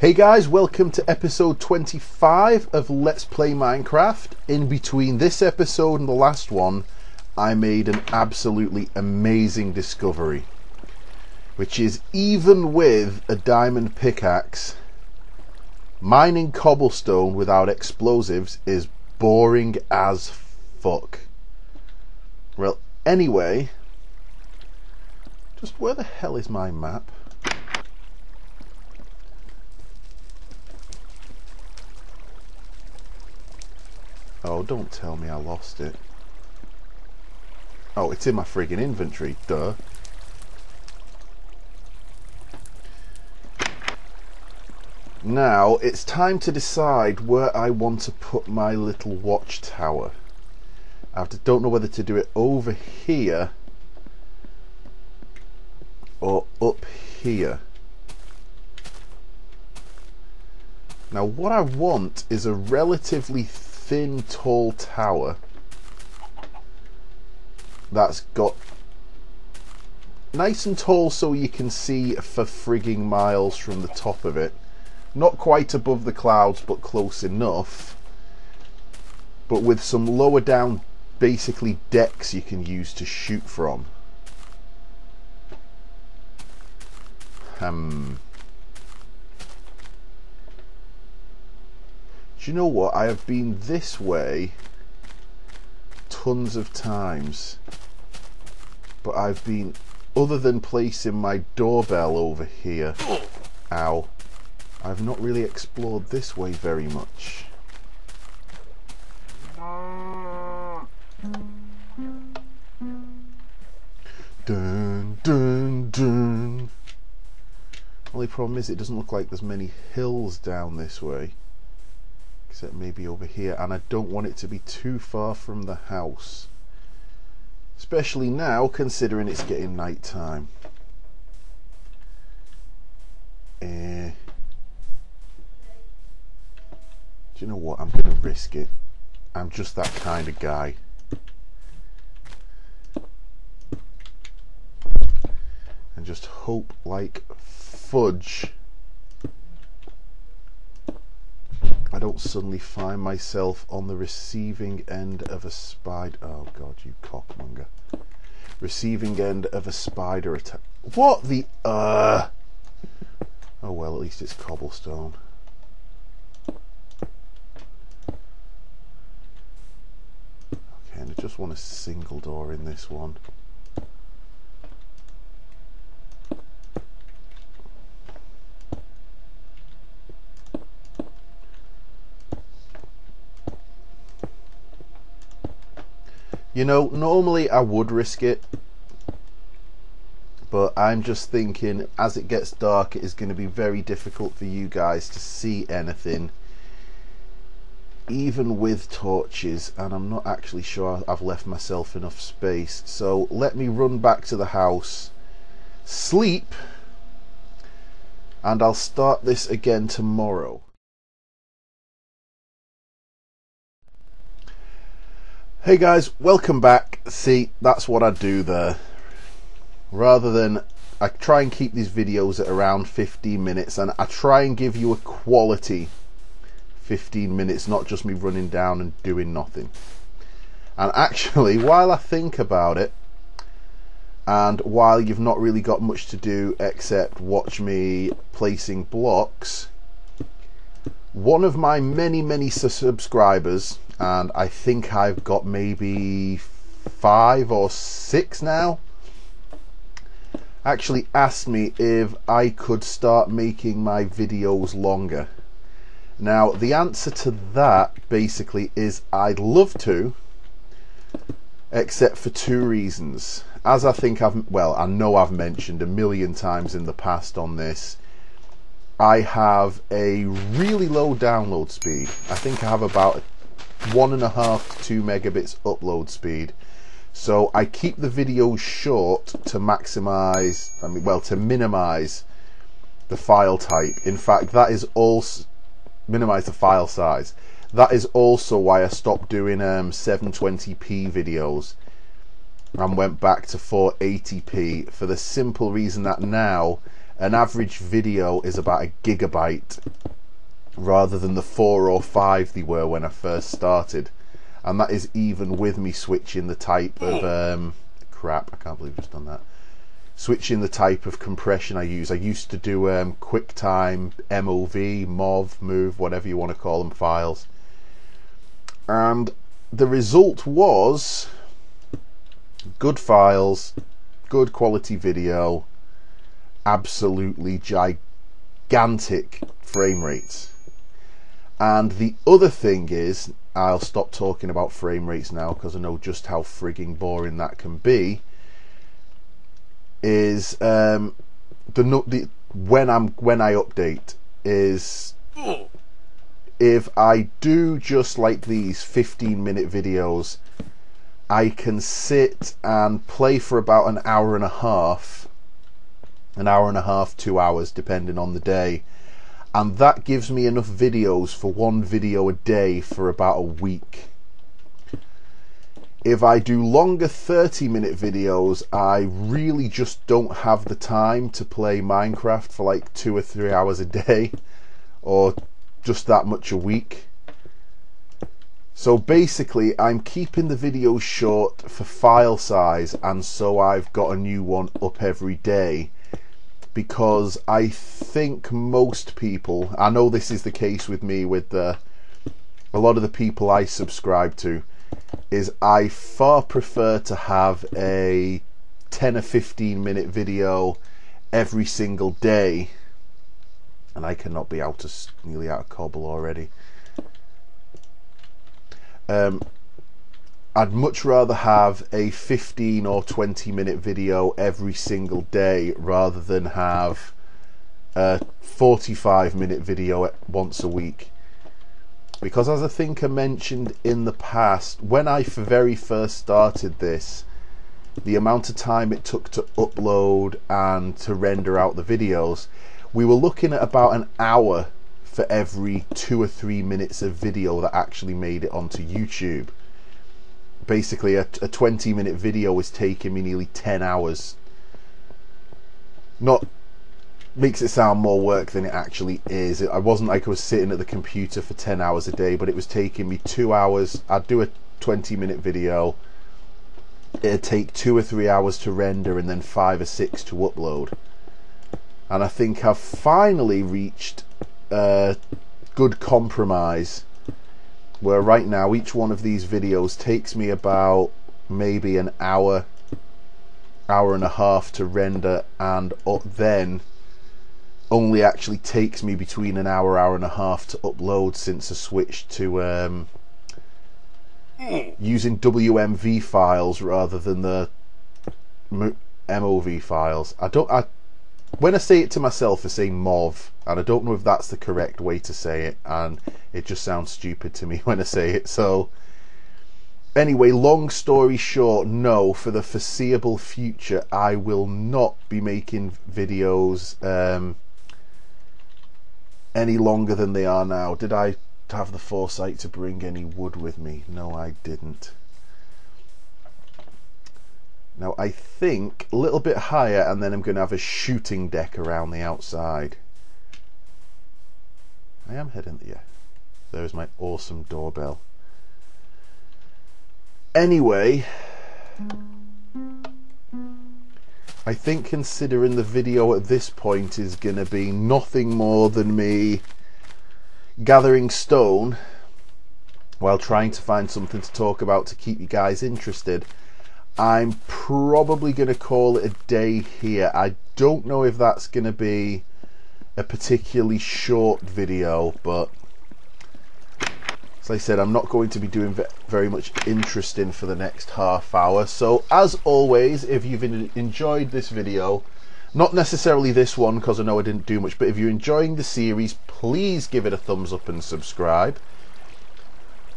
Hey guys, welcome to episode 25 of Let's Play Minecraft. In between this episode and the last one, I made an absolutely amazing discovery, which is even with a diamond pickaxe, mining cobblestone without explosives is boring as fuck. Well, anyway, just where the hell is my map? Oh, don't tell me I lost it. Oh, it's in my friggin' inventory, duh. Now, it's time to decide where I want to put my little watchtower. Don't know whether to do it over here or up here. Now, what I want is a relatively thin, tall tower that's got nice and tall so you can see for frigging miles from the top of it. Not quite above the clouds, but close enough. But with some lower down, basically decks you can use to shoot from. Do you know what? I have been this way tons of times, but I've been, other than placing my doorbell over here, ow, I've not really explored this way very much. Dun dun dun. Only problem is it doesn't look like there's many hills down this way, except maybe over here, and I don't want it to be too far from the house, especially now considering it's getting night time. Do you know what? I'm gonna risk it. I'm just that kind of guy. And just hope like fudge I don't suddenly find myself on the receiving end of a spider. Oh god, you cockmonger. Receiving end of a spider attack. What the Oh well, at least it's cobblestone. Okay, and I just want a single door in this one. You know, normally I would risk it, but I'm just thinking as it gets dark it is going to be very difficult for you guys to see anything, even with torches, and I'm not actually sure I've left myself enough space. So let me run back to the house, sleep, and I'll start this again tomorrow. Hey guys, welcome back. See, that's what I do there. Rather than, I try and keep these videos at around 15 minutes, and I try and give you a quality 15 minutes, not just me running down and doing nothing. And actually, while I think about it, and while you've not really got much to do except watch me placing blocks, one of my many subscribers, and I think I've got maybe 5 or 6 now, actually asked me if I could start making my videos longer. Now the answer to that basically is I'd love to, except for 2 reasons. As I think I know I've mentioned a million times in the past on this, I have a really low download speed. I think I have about 1.5 to 2 megabits upload speed, so I keep the videos short to maximize, to minimize the file type. In fact, that is also minimize the file size. That is also why I stopped doing 720p videos and went back to 480p, for the simple reason that now an average video is about a gigabyte rather than the 4 or 5 they were when I first started, and that is even with me switching the type of crap, I can't believe I've just done that, switching the type of compression I use. I used to do QuickTime, MOV, MOV, whatever you want to call them, files, and the result was good files, good quality video, absolutely gigantic frame rates. And the other thing is, I'll stop talking about frame rates now because I know just how frigging boring that can be, is when I update is, if I do just like these 15-minute videos, I can sit and play for about an hour and a half, 2 hours depending on the day, and that gives me enough videos for one video a day for about a week. If I do longer 30-minute videos, I really just don't have the time to play Minecraft for like 2 or 3 hours a day, or just that much a week. So basically I'm keeping the videos short for file size, and so I've got a new one up every day, because I think most people, I know this is the case with me with a lot of the people I subscribe to, is I far prefer to have a 10 or 15-minute video every single day. And I cannot be nearly out of cobble already. I'd much rather have a 15 or 20-minute video every single day rather than have a 45-minute video once a week. Because as I think I mentioned in the past, when I very first started this, the amount of time it took to upload and to render out the videos, we were looking at about an hour for every 2 or 3 minutes of video that actually made it onto YouTube. Basically a 20-minute video was taking me nearly 10 hours. Makes it sound more work than it actually is. I wasn't like I was sitting at the computer for 10 hours a day, but it was taking me 2 hours. I'd do a 20-minute video, it'd take 2 or 3 hours to render and then 5 or 6 to upload. And I think I've finally reached a good compromise where right now each one of these videos takes me about maybe an hour and a half to render, and then only actually takes me between an hour and a half to upload, since I switched to using WMV files rather than the MOV files. When I say it to myself, I say MOV, and I don't know if that's the correct way to say it, and it just sounds stupid to me when I say it. So anyway, long story short, no, for the foreseeable future I will not be making videos any longer than they are now. Did I have the foresight to bring any wood with me? No, I didn't. Now I think a little bit higher, and then I'm going to have a shooting deck around the outside. I am heading there. There's my awesome doorbell. Anyway, I think considering the video at this point is going to be nothing more than me gathering stone while trying to find something to talk about to keep you guys interested, I'm probably going to call it a day here. I don't know if that's going to be a particularly short video, but as I said, I'm not going to be doing very much interesting for the next half hour. So as always, if you've enjoyed this video, not necessarily this one because I know I didn't do much, but if you're enjoying the series, please give it a thumbs up and subscribe.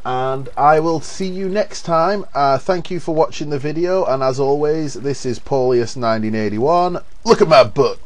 And I will see you next time. Thank you for watching the video, and as always, this is Paulius1981. Look at my butt.